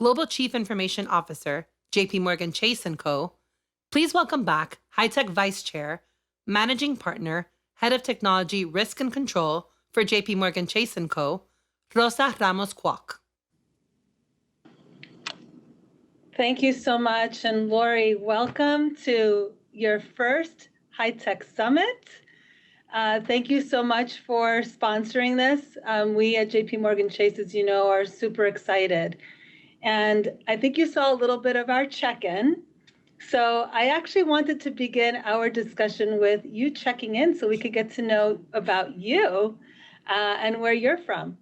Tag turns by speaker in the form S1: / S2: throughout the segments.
S1: Global Chief Information Officer, JPMorgan Chase & Co., please welcome back High-Tech Vice Chair, Managing Partner, Head of Technology Risk and Control for JPMorgan Chase & Co., Rosa Ramos Kwok.
S2: Thank you so much. And Lori, welcome to your first High-Tech Summit. Thank you so much for sponsoring this. We at JPMorgan Chase, as you know, are super excited. And I think you saw a little bit of our check-in. So I actually wanted to begin our discussion with you checking in so we could get to know about you and where you're from.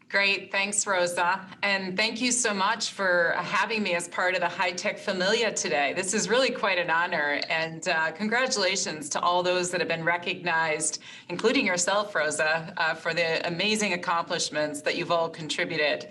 S3: Great, thanks, Rosa. And thank you so much for having me as part of the High-Tech Familia today. This is really quite an honor, and congratulations to all those that have been recognized, including yourself, Rosa, for the amazing accomplishments that you've all contributed.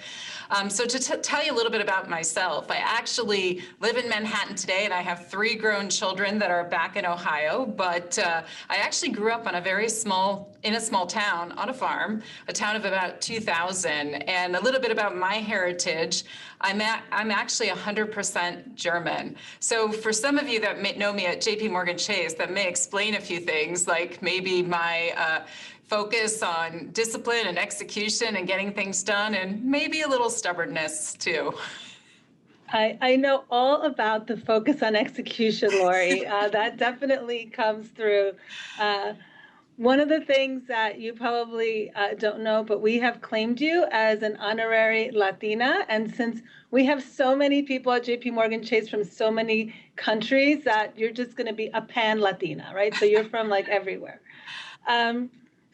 S3: So to tell you a little bit about myself, I actually live in Manhattan today, and I have 3 grown children that are back in Ohio, but I actually grew up on in a small town on a farm, a town of about 2,000. And a little bit about my heritage, I'm actually 100% German. So for some of you that may know me at JPMorgan Chase, that may explain a few things, like maybe my focus on discipline and execution and getting things done, and maybe a little stubbornness too.
S2: I know all about the focus on execution, Lori. That definitely comes through. One of the things that you probably don't know, but we have claimed you as an honorary Latina. And since we have so many people at JPMorgan Chase from so many countries, that you're just going to be a pan-Latina, right? So you're from like everywhere.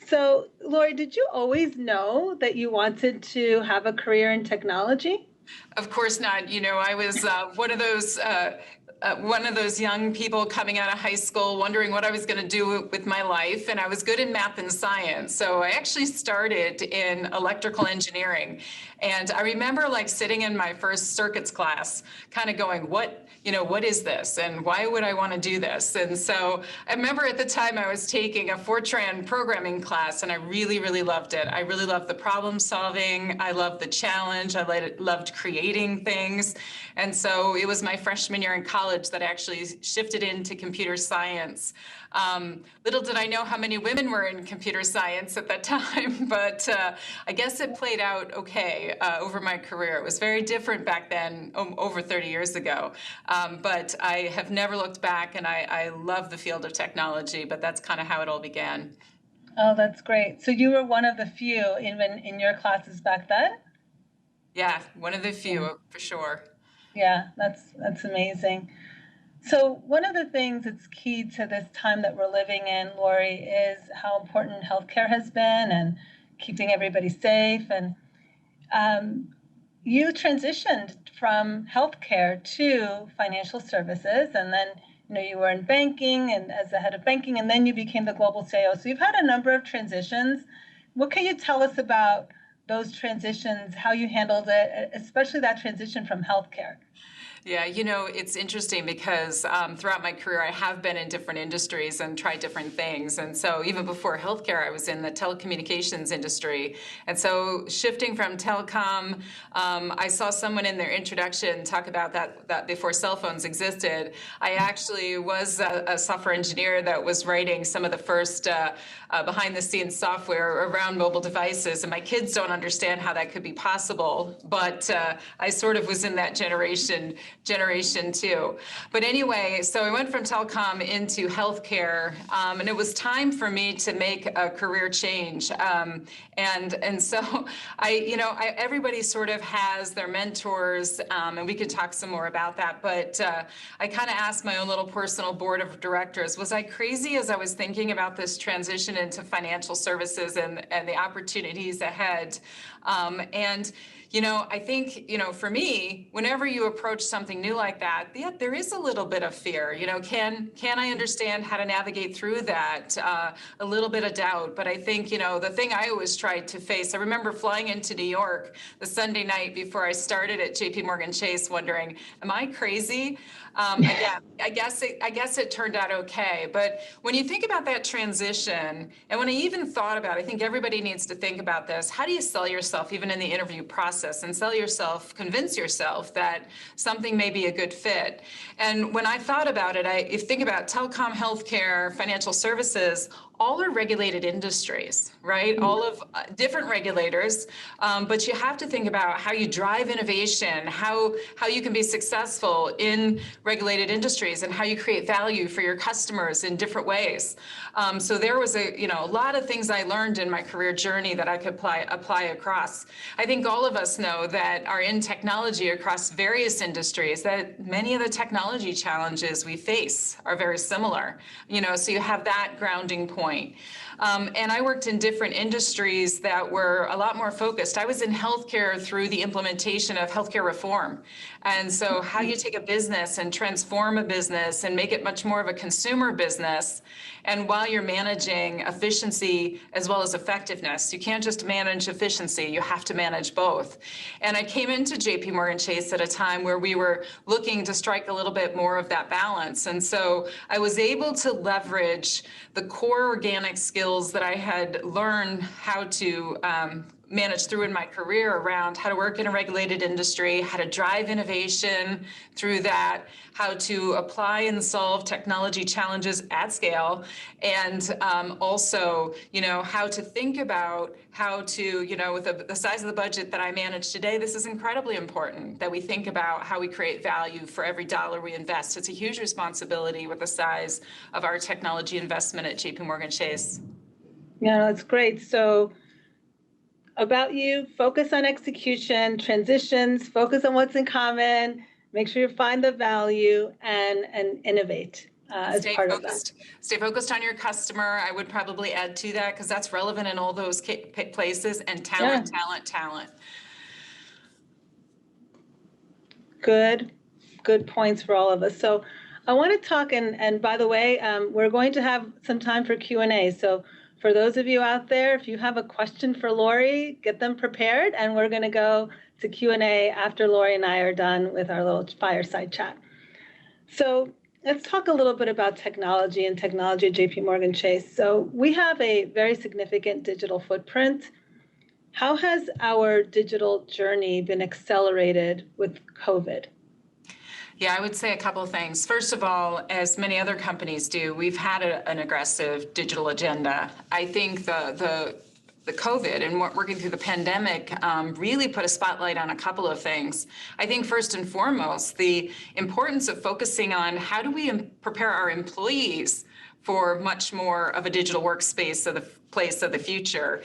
S2: So Lori, did you always know that you wanted to have a career in technology?
S3: Of course not. You know, I was one of those young people coming out of high school wondering what I was going to do with my life, and I was good in math and science. So I actually started in electrical engineering, and I remember like sitting in my first circuits class, kind of going, what is this, and why would I want to do this? And so I remember at the time I was taking a Fortran programming class, and I really, really loved it. I really loved the problem solving. I loved the challenge. I loved creating things. And so it was my freshman year in college that I actually shifted into computer science. Little did I know how many women were in computer science at that time, but I guess it played out okay over my career. It was very different back then, over 30 years ago. But I have never looked back, and I love the field of technology, but that's kind of how it all began.
S2: Oh, that's great. So you were one of the few even in your classes back then?
S3: Yeah, one of the few, for sure.
S2: Yeah, that's amazing. So one of the things that's key to this time that we're living in, Lori, is how important healthcare has been and keeping everybody safe. And you transitioned from healthcare to financial services, and then you were in banking and as the head of banking, and then you became the global CIO. So you've had a number of transitions. What can you tell us about those transitions, how you handled it, especially that transition from healthcare?
S3: Yeah, it's interesting because throughout my career, I have been in different industries and tried different things. And so even before healthcare, I was in the telecommunications industry. And so shifting from telecom, I saw someone in their introduction talk about that before cell phones existed. I actually was a software engineer that was writing some of the first behind-the-scenes software around mobile devices. And my kids don't understand how that could be possible. But I sort of was in that generation too. But anyway, so I went from telecom into healthcare, and it was time for me to make a career change. And so everybody sort of has their mentors, and we could talk some more about that. But I kind of asked my own little personal board of directors, was I crazy as I was thinking about this transition into financial services and the opportunities ahead? I think, for me, whenever you approach something new like that, yeah, there is a little bit of fear. Can I understand how to navigate through that? A little bit of doubt. But I think, the thing I always tried to face, I remember flying into New York the Sunday night before I started at JPMorgan Chase wondering, am I crazy? Again, I guess it turned out okay. But when you think about that transition, and when I even thought about, I think everybody needs to think about this, how do you sell yourself, even in the interview process, and sell yourself, convince yourself that something may be a good fit. And when I thought about it, if you think about telecom, healthcare, financial services, all are regulated industries, right? All of different regulators, but you have to think about how you drive innovation, how you can be successful in regulated industries, and how you create value for your customers in different ways. So there was a lot of things I learned in my career journey that I could apply across. I think all of us know that are in technology across various industries that many of the technology challenges we face are very similar. So you have that grounding point. And I worked in different industries that were a lot more focused. I was in healthcare through the implementation of healthcare reform. And so how you take a business and transform a business and make it much more of a consumer business, and while you're managing efficiency as well as effectiveness. You can't just manage efficiency, you have to manage both. And I came into JPMorgan Chase at a time where we were looking to strike a little bit more of that balance. And so I was able to leverage the core organic skills that I had learned how to manage through in my career around how to work in a regulated industry, how to drive innovation through that, how to apply and solve technology challenges at scale, and also, how to think about how to, with the size of the budget that I manage today, this is incredibly important that we think about how we create value for every dollar we invest. It's a huge responsibility with the size of our technology investment at JPMorgan Chase.
S2: Yeah, that's great. So about you, focus on execution, transitions, focus on what's in common, make sure you find the value and innovate as part of that.
S3: Stay focused on your customer. I would probably add to that because that's relevant in all those places, and talent. Good points for all of us. So I want to talk, and by the way, we're going to have some time for Q&A. So for those of you out there, if you have a question for Lori, get them prepared, and we're going to go to Q&A after Lori and I are done with our little fireside chat. So let's talk a little bit about technology and technology at JPMorgan Chase. So we have a very significant digital footprint. How has our digital journey been accelerated with COVID? Yeah, I would say a couple of things. First of all, as many other companies do, we've had an aggressive digital agenda. I think the COVID and working through the pandemic really put a spotlight on a couple of things. I think first and foremost, the importance of focusing on how do we prepare our employees for much more of a digital workspace of the place of the future.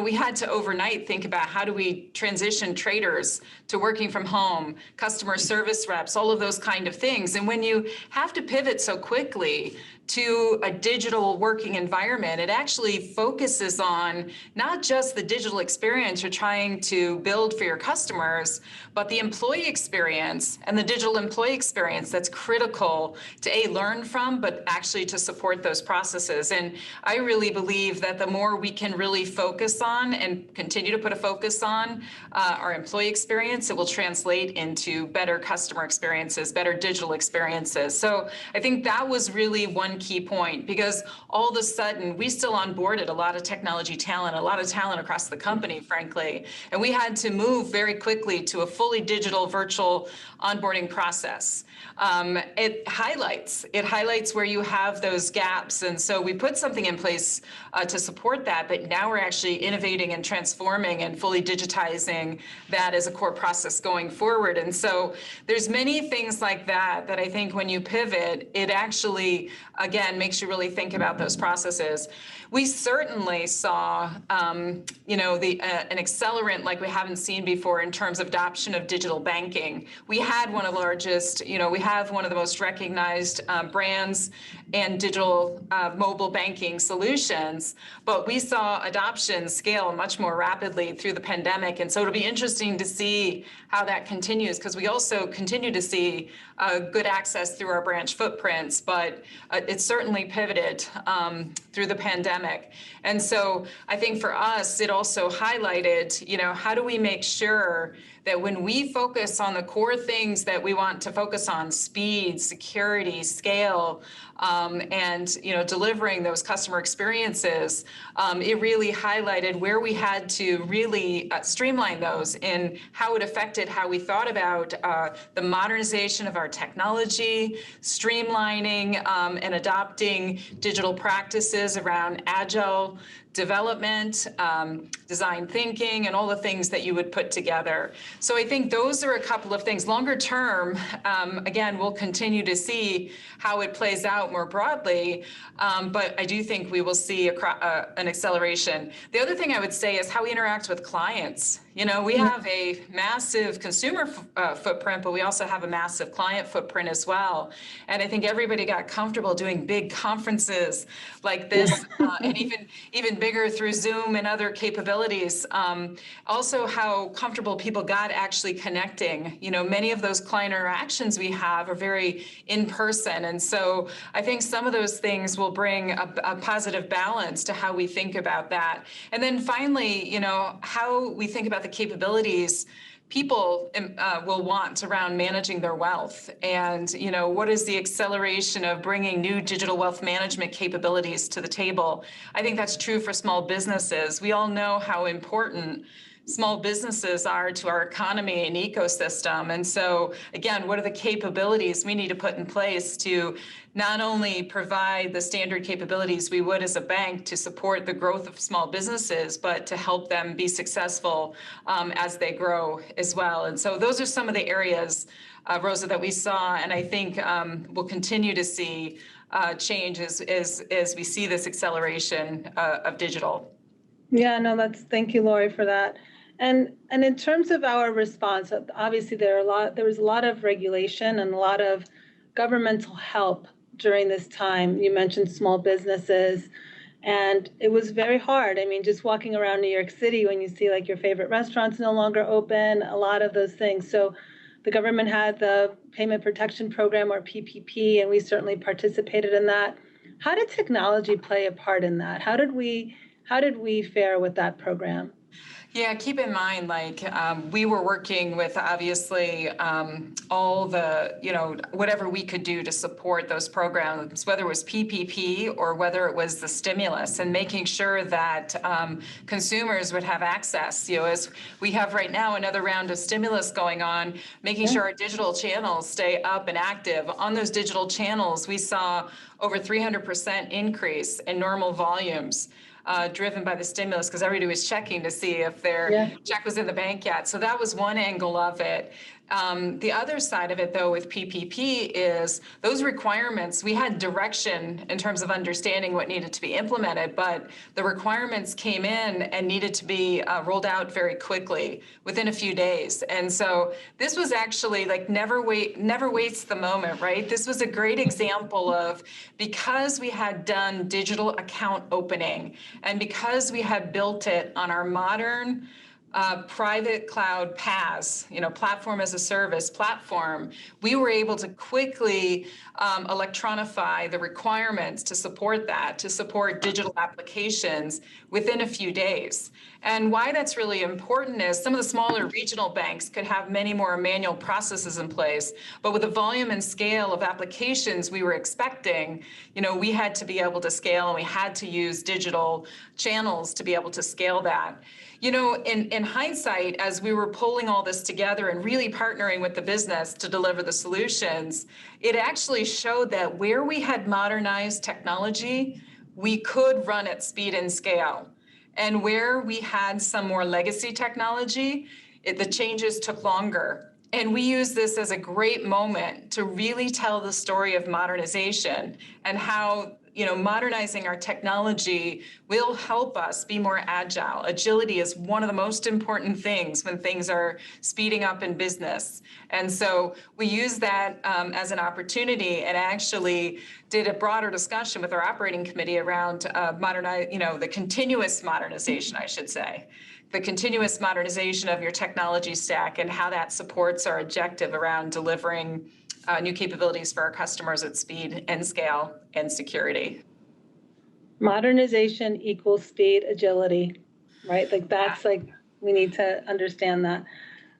S3: We had to overnight think about how do we transition traders to working from home, customer service reps, all of those kind of things. And when you have to pivot so quickly to a digital working environment, it actually focuses on not just the digital experience you're trying to build for your customers, but the employee experience and the digital employee experience that's critical to learn from, but actually to support those processes. And I really believe that the more we can really focus on and continue to put a focus on our employee experience, it will translate into better customer experiences, better digital experiences. So I think that was really one key point, because all of a sudden we still onboarded a lot of technology talent, a lot of talent across the company, frankly, and we had to move very quickly to a fully digital virtual onboarding process. It highlights where you have those gaps, and so we put something in place to support that, but now we're actually innovating and transforming and fully digitizing that as a core process going forward. And so there's many things like that I think when you pivot, it actually, again, makes you really think about those processes. We certainly saw, an accelerant like we haven't seen before in terms of adoption of digital banking. We had one of the largest, we have one of the most recognized brands and digital mobile banking solutions, but we saw adoption scale much more rapidly through the pandemic. And so it'll be interesting to see how that continues, because we also continue to see good access through our branch footprints, but it certainly pivoted through the pandemic. And so I think for us, it also highlighted, how do we make sure that when we focus on the core things that we want to focus on, speed, security, scale, and delivering those customer experiences, it really highlighted where we had to really streamline those in how it affected how we thought about the modernization of our technology, streamlining and adopting digital practices around agile development, design thinking, and all the things that you would put together. So I think those are a couple of things. Longer term, again, we'll continue to see how it plays out more broadly, but I do think we will see an acceleration. The other thing I would say is how we interact with clients. We have a massive consumer footprint, but we also have a massive client footprint as well. And I think everybody got comfortable doing big conferences like this, and even bigger through Zoom and other capabilities. Also, how comfortable people got actually connecting. Many of those client interactions we have are very in person. And so I think some of those things will bring a positive balance to how we think about that. And then finally, how we think about the capabilities people will want around managing their wealth. And, what is the acceleration of bringing new digital wealth management capabilities to the table? I think that's true for small businesses. We all know how important small businesses are to our economy and ecosystem. And so, again, what are the capabilities we need to put in place to not only provide the standard capabilities we would as a bank to support the growth of small businesses, but to help them be successful as they grow as well. And so those are some of the areas, Rosa, that we saw, and I think we'll continue to see change as we see this acceleration of digital.
S2: Yeah, no, thank you, Lori, for that. And in terms of our response, obviously there was a lot of regulation and a lot of governmental help during this time. You mentioned small businesses, and it was very hard. I mean, just walking around New York City when you see like your favorite restaurants no longer open, a lot of those things. So the government had the Payment Protection Program, or PPP, and we certainly participated in that. How did technology play a part in that? How did we fare with that program?
S3: Yeah, keep in mind, we were working with obviously all the, whatever we could do to support those programs, whether it was PPP or whether it was the stimulus, and making sure that consumers would have access. As we have right now another round of stimulus going on, making sure our digital channels stay up and active. On those digital channels, we saw over 300% increase in normal volumes. Driven by the stimulus, because everybody was checking to see if their check was in the bank yet. So that was one angle of it. The other side of it, though, with PPP is those requirements. We had direction in terms of understanding what needed to be implemented, but the requirements came in and needed to be rolled out very quickly within a few days. And so this was actually never waits the moment, right? This was a great example of, because we had done digital account opening and because we had built it on our modern private cloud PaaS, platform as a service platform, we were able to quickly electronify the requirements to support that, to support digital applications within a few days. And why that's really important is some of the smaller regional banks could have many more manual processes in place, but with the volume and scale of applications we were expecting, we had to be able to scale, and we had to use digital channels to be able to scale that. In hindsight, as we were pulling all this together and really partnering with the business to deliver the solutions, it actually showed that where we had modernized technology, we could run at speed and scale. And where we had some more legacy technology, the changes took longer. And we use this as a great moment to really tell the story of modernization and how modernizing our technology will help us be more agile. Agility is one of the most important things when things are speeding up in business. And so we use that as an opportunity, and actually did a broader discussion with our operating committee around the continuous modernization, I should say. The continuous modernization of your technology stack and how that supports our objective around delivering new capabilities for our customers at speed and scale and security.
S2: Modernization equals speed, agility, right? We need to understand that.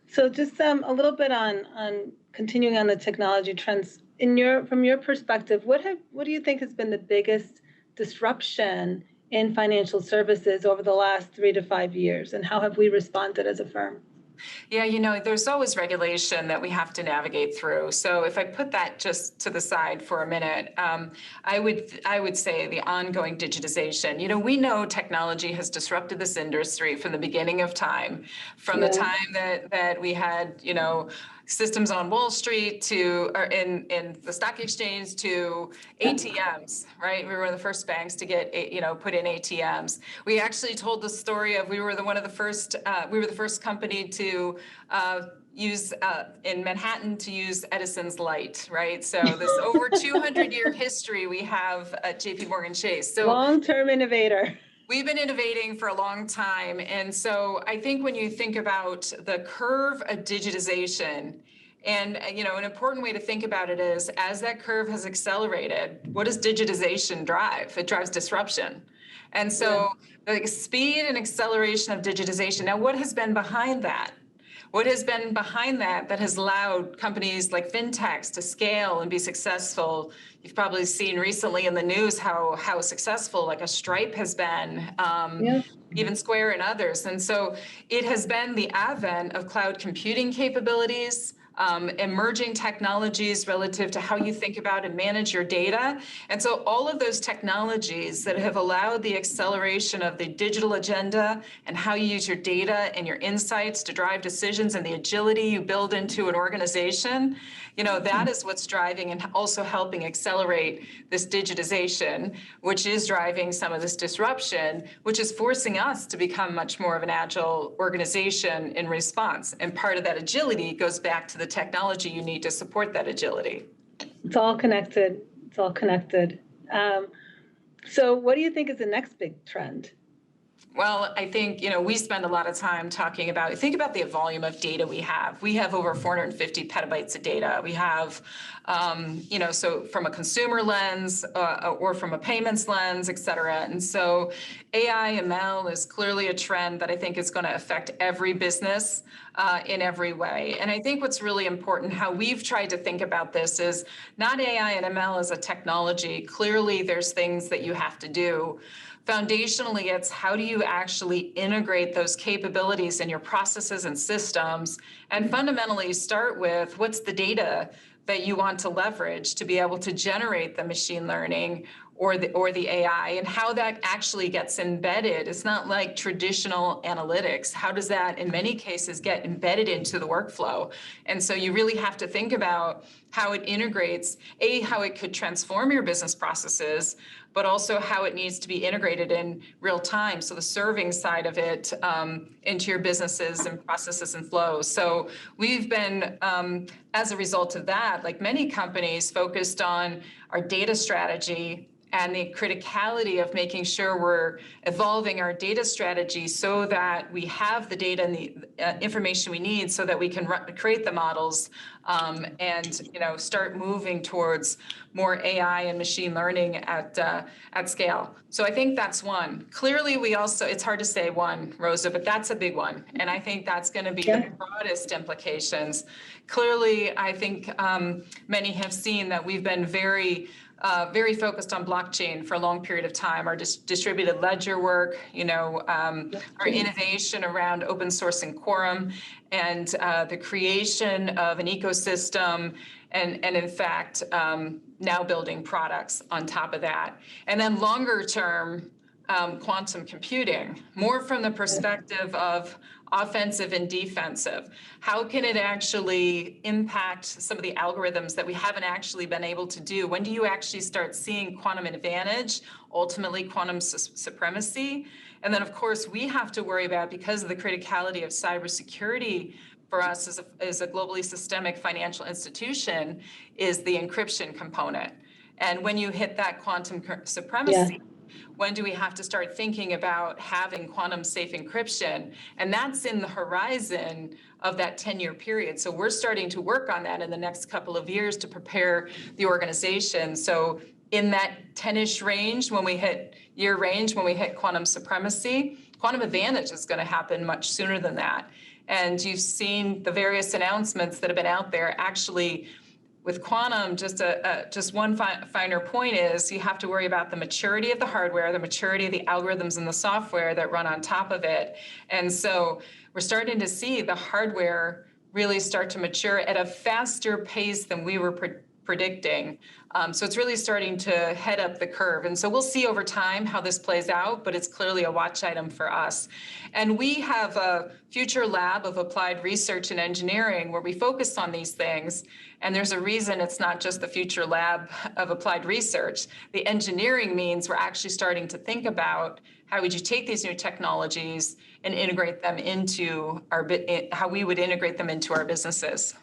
S2: So just a little bit on continuing on the technology trends. From your perspective, what do you think has been the biggest disruption in financial services over the last 3 to 5 years, and how have we responded as a firm?
S3: Yeah, there's always regulation that we have to navigate through. So if I put that just to the side for a minute, I would say the ongoing digitization. We know technology has disrupted this industry from the beginning of time, from the time that we had, systems on Wall Street or in the stock exchange to ATMs, right? We were one of the first banks to get, put in ATMs. We actually told the story of we were the first company to use in Manhattan to use Edison's light, right? So this over 200-year history we have at JPMorgan Chase. So
S2: long-term innovator.
S3: We've been innovating for a long time. And so I think when you think about the curve of digitization, and an important way to think about it is, as that curve has accelerated, what does digitization drive? It drives disruption. And so the speed and acceleration of digitization. Now, what has been behind that? What has been behind that has allowed companies like fintechs to scale and be successful? You've probably seen recently in the news how successful like a Stripe has been, even Square and others. And so it has been the advent of cloud computing capabilities, emerging technologies relative to how you think about and manage your data. And so all of those technologies that have allowed the acceleration of the digital agenda and how you use your data and your insights to drive decisions and the agility you build into an organization, that is what's driving and also helping accelerate this digitization, which is driving some of this disruption, which is forcing us to become much more of an agile organization in response. And part of that agility goes back to the technology you need to support that agility.
S2: It's all connected. It's all connected. So what do you think is the next big trend?
S3: Well, I think, we spend a lot of time think about the volume of data we have. We have over 450 petabytes of data. We have, so from a consumer lens or from a payments lens, et cetera. And so AI, ML is clearly a trend that I think is going to affect every business in every way. And I think what's really important, how we've tried to think about this, is not AI and ML as a technology. Clearly, there's things that you have to do. Foundationally, it's how do you actually integrate those capabilities in your processes and systems, and fundamentally start with what's the data that you want to leverage to be able to generate the machine learning or the AI, and how that actually gets embedded. It's not like traditional analytics. How does that, in many cases, get embedded into the workflow? And so you really have to think about how it integrates, how it could transform your business processes, but also how it needs to be integrated in real time. So the serving side of it into your businesses and processes and flows. So we've been, as a result of that, like many companies, focused on our data strategy and the criticality of making sure we're evolving our data strategy so that we have the data and the information we need so that we can create the models and start moving towards more AI and machine learning at scale. So I think that's one. Clearly, it's hard to say one, Rosa, but that's a big one. And I think that's going to be the broadest implications. Clearly, I think many have seen that we've been very focused on blockchain for a long period of time. Our distributed ledger work, our innovation around open source and Quorum, and the creation of an ecosystem, and in fact, now building products on top of that. And then longer term, quantum computing, more from the perspective of offensive and defensive. How can it actually impact some of the algorithms that we haven't actually been able to do? When do you actually start seeing quantum advantage, ultimately quantum supremacy? And then, of course, we have to worry about, because of the criticality of cybersecurity for us as a globally systemic financial institution, is the encryption component. And when you hit that quantum supremacy, when do we have to start thinking about having quantum safe encryption? And that's in the horizon of that 10-year period. So we're starting to work on that in the next couple of years to prepare the organization. So in that 10-ish range, when we hit quantum supremacy, quantum advantage is going to happen much sooner than that. And you've seen the various announcements that have been out there. Actually, with quantum, just one finer point is you have to worry about the maturity of the hardware, the maturity of the algorithms and the software that run on top of it. And so we're starting to see the hardware really start to mature at a faster pace than we were predicting. So it's really starting to head up the curve. And so we'll see over time how this plays out, but it's clearly a watch item for us. And we have a future lab of applied research and engineering where we focus on these things. And there's a reason it's not just the future lab of applied research. The engineering means we're actually starting to think about how would you take these new technologies and integrate them into how we would integrate them into our businesses.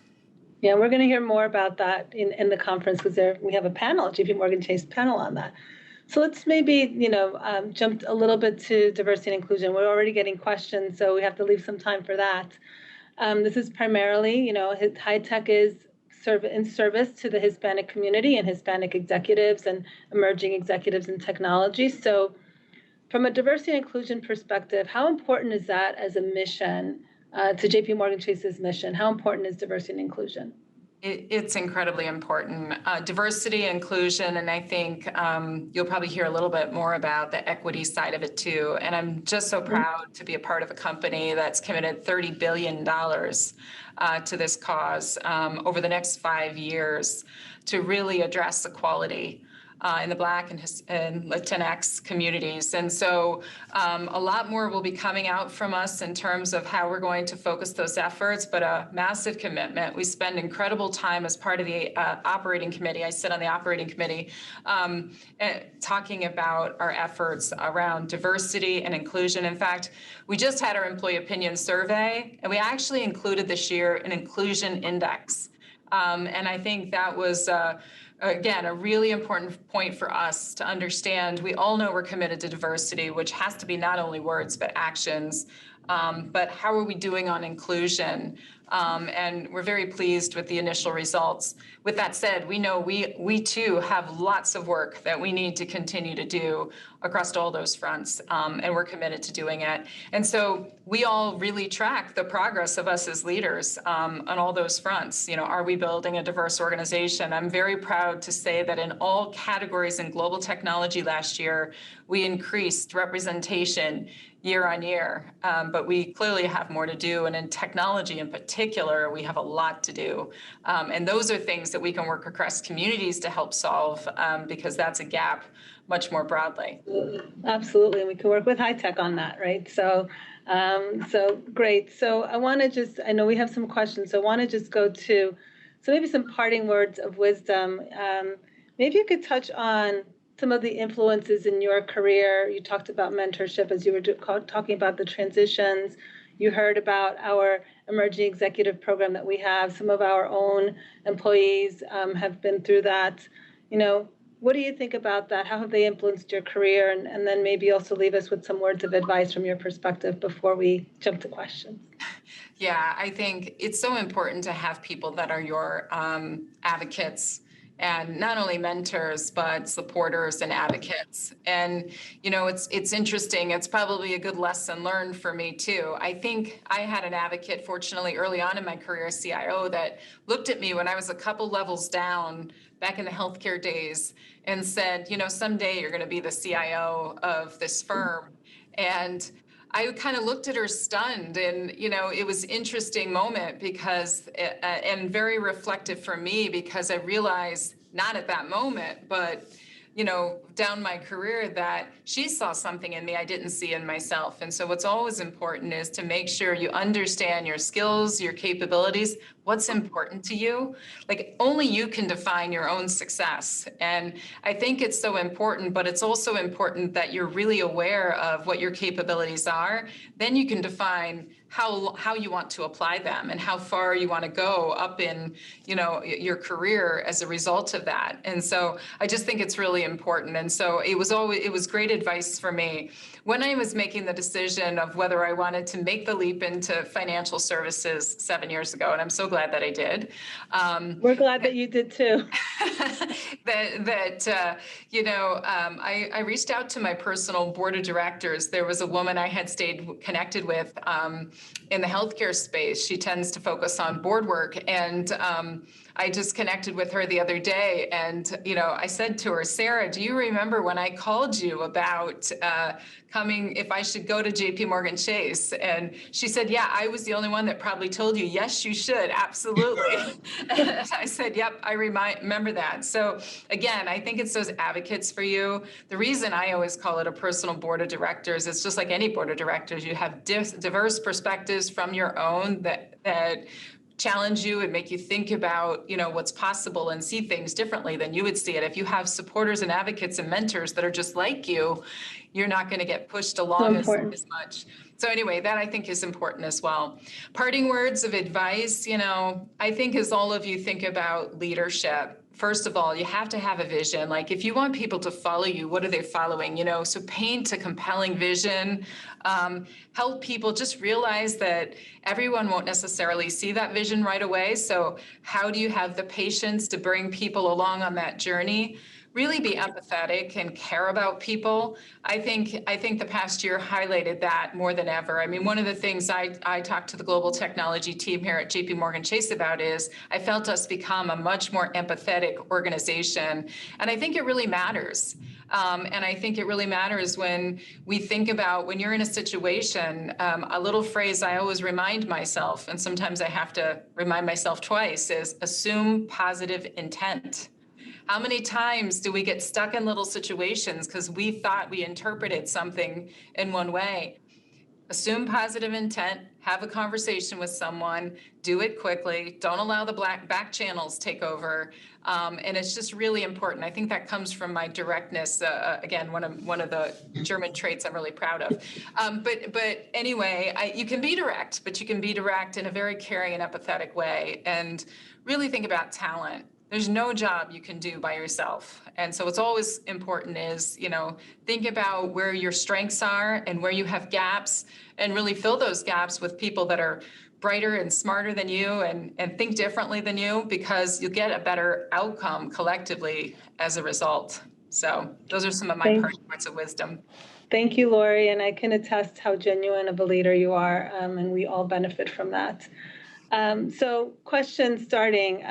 S2: Yeah, we're going to hear more about that in the conference because we have a panel, JPMorgan Chase panel on that. So let's maybe, jump a little bit to diversity and inclusion. We're already getting questions, so we have to leave some time for that. This is primarily, high tech is in service to the Hispanic community and Hispanic executives and emerging executives in technology. So from a diversity and inclusion perspective, how important is that as a mission to JPMorgan Chase's mission? How important is diversity and inclusion?
S3: It's incredibly important. Diversity, inclusion, and I think you'll probably hear a little bit more about the equity side of it too. And I'm just so proud to be a part of a company that's committed $30 billion to this cause over the next 5 years to really address equality in the Black and Latinx communities. And so a lot more will be coming out from us in terms of how we're going to focus those efforts, but a massive commitment. We spend incredible time as part of the operating committee. I sit on the operating committee talking about our efforts around diversity and inclusion. In fact, we just had our employee opinion survey, and we actually included this year an inclusion index. And I think that was again, a really important point for us to understand. We all know we're committed to diversity, which has to be not only words, but actions. But how are we doing on inclusion? And we're very pleased with the initial results. With that said, we know we too have lots of work that we need to continue to do across all those fronts, and we're committed to doing it. And so we all really track the progress of us as leaders on all those fronts. Are we building a diverse organization? I'm very proud to say that in all categories in global technology last year, we increased representation year on year, but we clearly have more to do. And in technology in particular, we have a lot to do. And those are things that we can work across communities to help solve because that's a gap much more broadly.
S2: Absolutely. And we can work with high tech on that, right? So great. So I know we have some questions. So I want to just go to, maybe some parting words of wisdom. Maybe you could touch on some of the influences in your career. You talked about mentorship as you were talking about the transitions. You heard about our emerging executive program that we have. Some of our own employees have been through that. What do you think about that? How have they influenced your career? And then maybe also leave us with some words of advice from your perspective before we jump to questions.
S3: Yeah, I think it's so important to have people that are your advocates, and not only mentors, but supporters and advocates. And, it's interesting. It's probably a good lesson learned for me, too. I think I had an advocate, fortunately, early on in my career as CIO that looked at me when I was a couple levels down back in the healthcare days and said, someday you're going to be the CIO of this firm. And I kind of looked at her stunned, and it was an interesting moment because, and very reflective for me, because I realized, not at that moment, but down my career, that she saw something in me I didn't see in myself. And so what's always important is to make sure you understand your skills, your capabilities, what's important to you. Like, only you can define your own success. And I think it's so important, but it's also important that you're really aware of what your capabilities are. Then you can define how you want to apply them and how far you want to go up in, your career as a result of that. And so I just think it's really important. And so it was great advice for me when I was making the decision of whether I wanted to make the leap into financial services 7 years ago. And I'm so glad that I did.
S2: We're glad that you did too.
S3: I reached out to my personal board of directors. There was a woman I had stayed connected with in the healthcare space, she tends to focus on board work. And I just connected with her the other day, and I said to her, Sarah, do you remember when I called you about coming, if I should go to JPMorgan Chase? And she said, yeah, I was the only one that probably told you, yes, you should, absolutely. And I said, yep, I remember that. So again, I think it's those advocates for you. The reason I always call it a personal board of directors, it's just like any board of directors, you have diverse perspectives from your own that challenge you and make you think about, what's possible and see things differently than you would see it. If you have supporters and advocates and mentors that are just like you, you're not going to get pushed along as much. So anyway, that I think is important as well. Parting words of advice, I think as all of you think about leadership, first of all, you have to have a vision. Like if you want people to follow you, what are they following? So paint a compelling vision, help people just realize that everyone won't necessarily see that vision right away. So how do you have the patience to bring people along on that journey? Really be empathetic and care about people. I think the past year highlighted that more than ever. I mean, one of the things I talked to the global technology team here at JPMorgan Chase about is I felt us become a much more empathetic organization. And I think it really matters. And I think it really matters when we think about when you're in a situation, a little phrase I always remind myself, and sometimes I have to remind myself twice, is assume positive intent. How many times do we get stuck in little situations because we thought we interpreted something in one way? Assume positive intent, have a conversation with someone, do it quickly, don't allow the back channels take over. And it's just really important. I think that comes from my directness. Again, one of the German traits I'm really proud of. But anyway, you can be direct, but you can be direct in a very caring and empathetic way. And really think about talent. There's no job you can do by yourself. And so what's always important is, think about where your strengths are and where you have gaps, and really fill those gaps with people that are brighter and smarter than you and think differently than you, because you'll get a better outcome collectively as a result. So those are some of my parting words of wisdom.
S2: Thank you, Lori. And I can attest how genuine of a leader you are, and we all benefit from that. So question starting.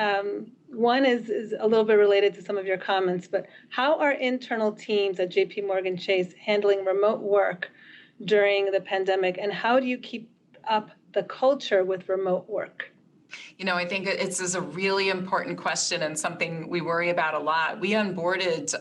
S2: One is a little bit related to some of your comments, but how are internal teams at JPMorgan Chase handling remote work during the pandemic, and how do you keep up the culture with remote work?
S3: I think it's a really important question and something we worry about a lot. We onboarded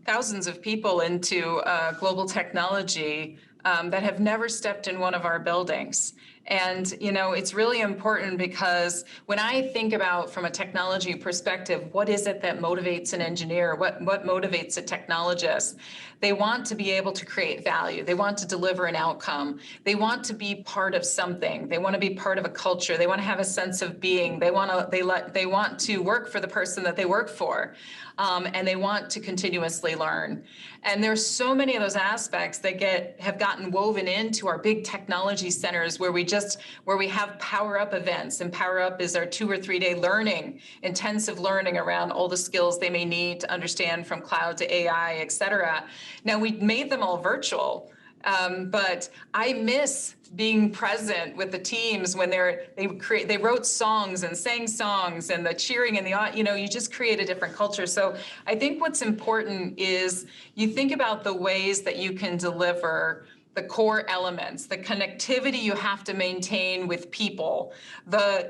S3: thousands of people into global technology that have never stepped in one of our buildings. And, it's really important because when I think about from a technology perspective, what is it that motivates an engineer? What motivates a technologist? They want to be able to create value. They want to deliver an outcome. They want to be part of something. They want to be part of a culture. They want to have a sense of being. They want to work for the person that they work for. And they want to continuously learn. And there's so many of those aspects that have gotten woven into our big technology centers where we have Power Up events. And Power Up is our 2 or 3 day intensive learning around all the skills they may need to understand, from cloud to AI, et cetera. Now, we made them all virtual. But I miss being present with the teams when they wrote songs and sang songs, and the cheering and you just create a different culture. So I think what's important is you think about the ways that you can deliver the core elements, the connectivity you have to maintain with people.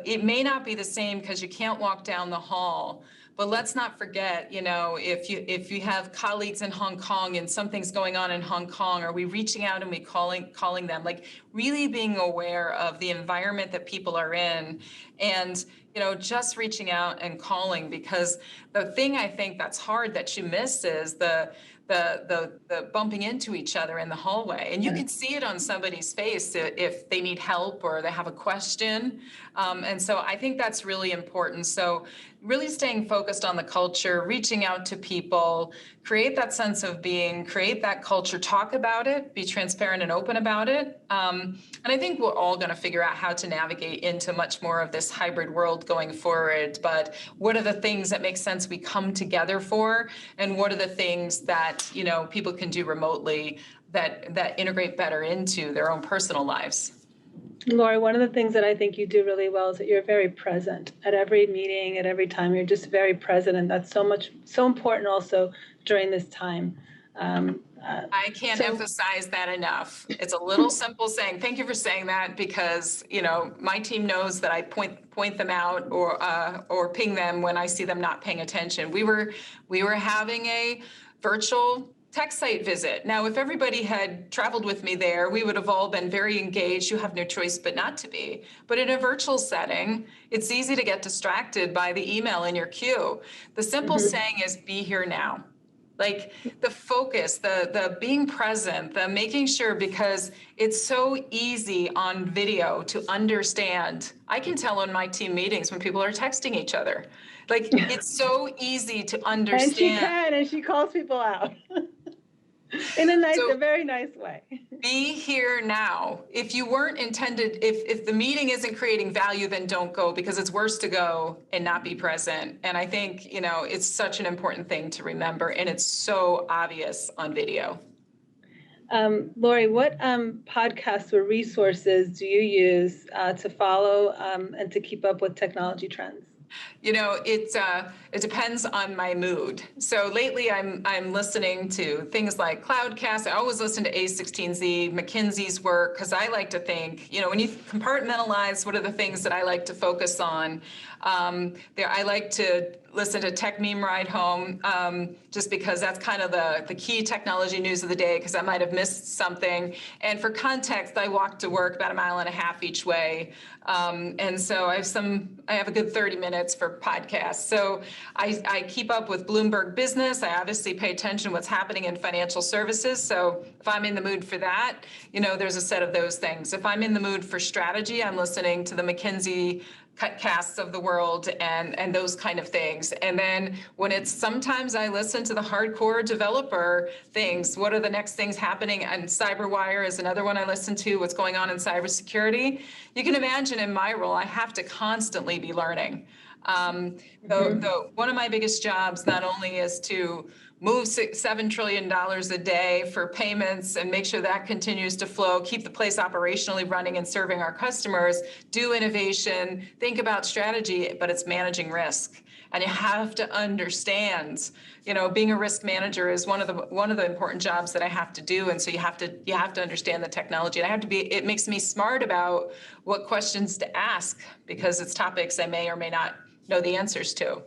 S3: It may not be the same because you can't walk down the hall. But let's not forget, if you have colleagues in Hong Kong and something's going on in Hong Kong, are we reaching out and we calling them? Like really being aware of the environment that people are in, and just reaching out and calling, because the thing I think that's hard that you miss is the bumping into each other in the hallway. And you can see it on somebody's face if they need help or they have a question. And so I think that's really important. So really staying focused on the culture, reaching out to people, create that sense of being, create that culture, talk about it, be transparent and open about it. And I think we're all going to figure out how to navigate into much more of this hybrid world going forward. But what are the things that make sense we come together for? And what are the things that, people can do remotely that integrate better into their own personal lives?
S2: Lori, one of the things that I think you do really well is that you're very present at every meeting, at every time. You're just very present, and that's so important also during this time.
S3: I can't emphasize that enough. It's a little simple saying, thank you for saying that, because, my team knows that I point them out or ping them when I see them not paying attention. We were having a virtual tech site visit. Now, if everybody had traveled with me there, we would have all been very engaged. You have no choice but not to be. But in a virtual setting, it's easy to get distracted by the email in your queue. The simple saying is, be here now. Like the focus, the being present, the making sure, because it's so easy on video to understand. I can tell in my team meetings when people are texting each other. Like it's so easy to understand.
S2: And she can, and she calls people out. In a very nice way.
S3: Be here now. If you weren't intended, if the meeting isn't creating value, then don't go, because it's worse to go and not be present. And I think, it's such an important thing to remember, and it's so obvious on video.
S2: Lori, what podcasts or resources do you use to follow and to keep up with technology trends?
S3: It depends on my mood. So lately I'm listening to things like Cloudcast. I always listen to A16Z, McKinsey's work, because I like to think, when you compartmentalize what are the things that I like to focus on, I like to listen to Tech Meme Ride Home, just because that's kind of the key technology news of the day, because I might have missed something. And for context, I walk to work about 1.5 miles each way. And so I have a good 30 minutes for podcasts. So I keep up with Bloomberg Business. I obviously pay attention to what's happening in financial services. So if I'm in the mood for that, there's a set of those things. If I'm in the mood for strategy, I'm listening to the McKinsey casts of the world and those kind of things. And then sometimes I listen to the hardcore developer things. What are the next things happening? And CyberWire is another one I listen to, what's going on in cybersecurity. You can imagine in my role, I have to constantly be learning. One of my biggest jobs not only is to move $7 trillion a day for payments and make sure that continues to flow, keep the place operationally running and serving our customers, do innovation, think about strategy, but it's managing risk. And you have to understand, being a risk manager is one of the important jobs that I have to do. And so you have to understand the technology. And it makes me smart about what questions to ask, because it's topics I may or may not know the answers to.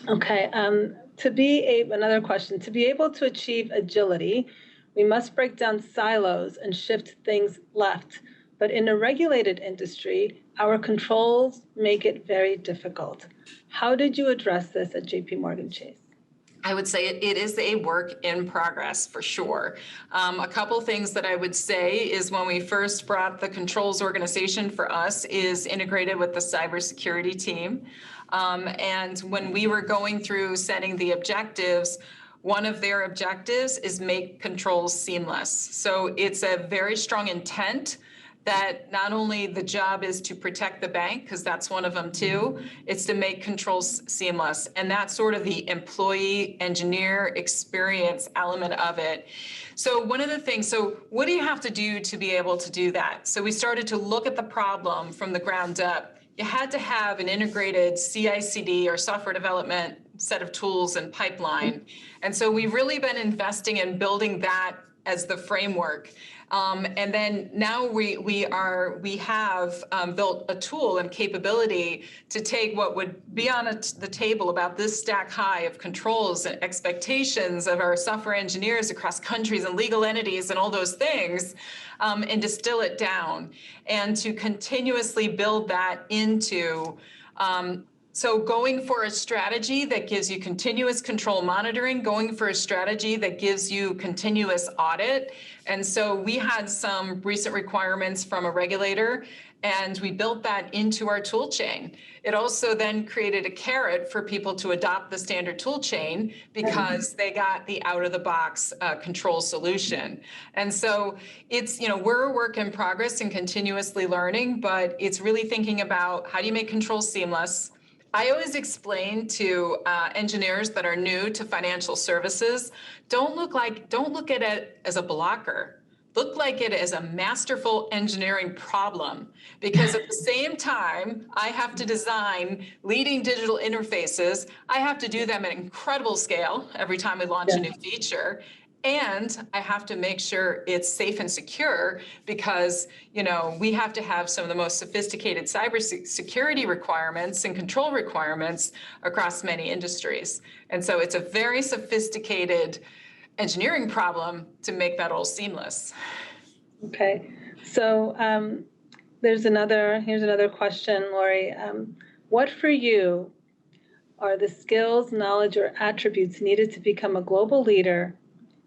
S2: Okay. Another question, to be able to achieve agility, we must break down silos and shift things left. But in a regulated industry, our controls make it very difficult. How did you address this at JPMorgan Chase?
S3: I would say it is a work in progress for sure. A couple things that I would say is when we first brought the controls organization for us is integrated with the cybersecurity team. And when we were going through setting the objectives, one of their objectives is make controls seamless. So it's a very strong intent that not only the job is to protect the bank, because that's one of them too, it's to make controls seamless. And that's sort of the employee engineer experience element of it. So what do you have to do to be able to do that? So we started to look at the problem from the ground up. You had to have an integrated CI/CD or software development set of tools and pipeline. And so we've really been investing in building that as the framework. And then now we have built a tool and capability to take what would be on the table about this stack high of controls and expectations of our software engineers across countries and legal entities and all those things, and distill it down and to continuously build that into so going for a strategy that gives you continuous control monitoring, going for a strategy that gives you continuous audit. And so we had some recent requirements from a regulator, and we built that into our tool chain. It also then created a carrot for people to adopt the standard tool chain because they got the out-of-the-box control solution. And so it's, we're a work in progress and continuously learning, but it's really thinking about how do you make controls seamless. I always explain to engineers that are new to financial services, don't look at it as a blocker. look like it as a masterful engineering problem, because at the same time, I have to design leading digital interfaces. I have to do them at incredible scale every time we launch a new feature. And I have to make sure it's safe and secure because, we have to have some of the most sophisticated cybersecurity requirements and control requirements across many industries. And so it's a very sophisticated engineering problem to make that all seamless.
S2: Okay, so here's another question, Lori. What for you are the skills, knowledge, or attributes needed to become a global leader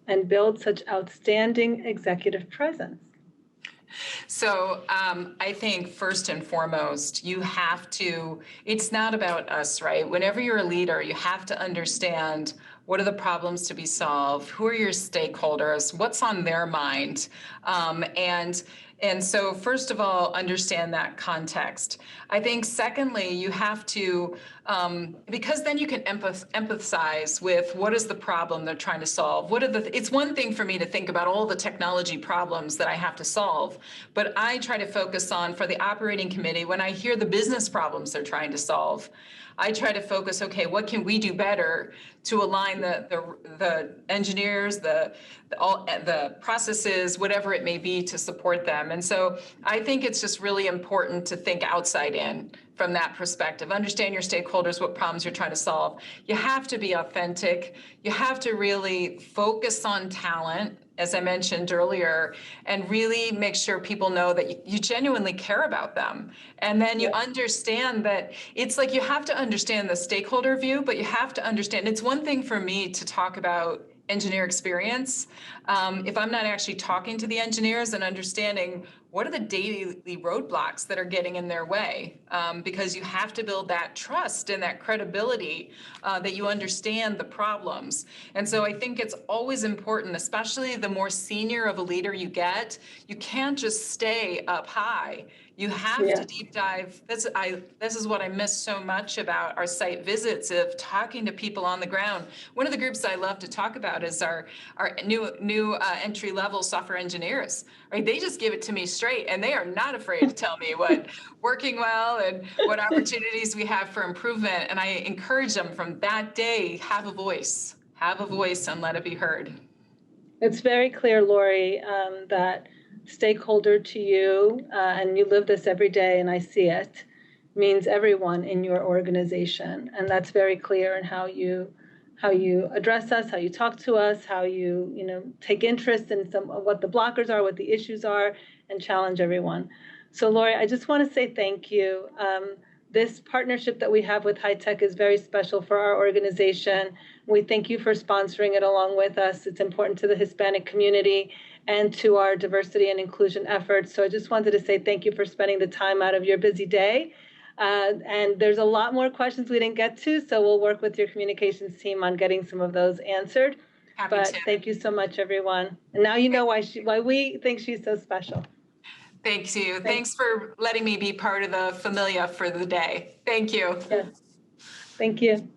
S2: and build such outstanding executive presence?
S3: So I think first and foremost, it's not about us, right? Whenever you're a leader, you have to understand what are the problems to be solved, who are your stakeholders, what's on their mind, and so first of all, understand that context. I think secondly, you have to, because then you can empathize with what is the problem they're trying to solve. It's one thing for me to think about all the technology problems that I have to solve, but I try to focus on, for the operating committee, when I hear the business problems they're trying to solve, I try to focus, okay, what can we do better to align the engineers, the processes, whatever it may be, to support them. And so I think it's just really important to think outside in from that perspective. Understand your stakeholders, what problems you're trying to solve. You have to be authentic. You have to really focus on talent, as I mentioned earlier, and really make sure people know that you genuinely care about them. And then you understand that it's like you have to understand the stakeholder view, but you have to understand, it's one thing for me to talk about engineer experience. If I'm not actually talking to the engineers and understanding what are the daily roadblocks that are getting in their way, because you have to build that trust and that credibility that you understand the problems. And so I think it's always important, especially the more senior of a leader you get, you can't just stay up high. You have to deep dive. This is what I miss so much about our site visits, of talking to people on the ground. One of the groups I love to talk about is our new entry-level software engineers. Right? They just give it to me straight, and they are not afraid to tell me what working well and what opportunities we have for improvement. And I encourage them from that day, have a voice and let it be heard.
S2: It's very clear, Lori, that stakeholder to you, and you live this every day, and I see it, means everyone in your organization. And that's very clear in how you address us, how you talk to us, how you take interest in some of what the blockers are, what the issues are, and challenge everyone. So Lori, I just want to say thank you. This partnership that we have with High Tech is very special for our organization. We thank you for sponsoring it along with us. It's important to the Hispanic community and to our diversity and inclusion efforts. So I just wanted to say thank you for spending the time out of your busy day. And there's a lot more questions we didn't get to, so we'll work with your communications team on getting some of those answered. But thank you so much, everyone. And now you know why we think she's so special.
S3: Thank you. Thanks for letting me be part of the familia for the day. Thank you.
S2: Yes. Thank you.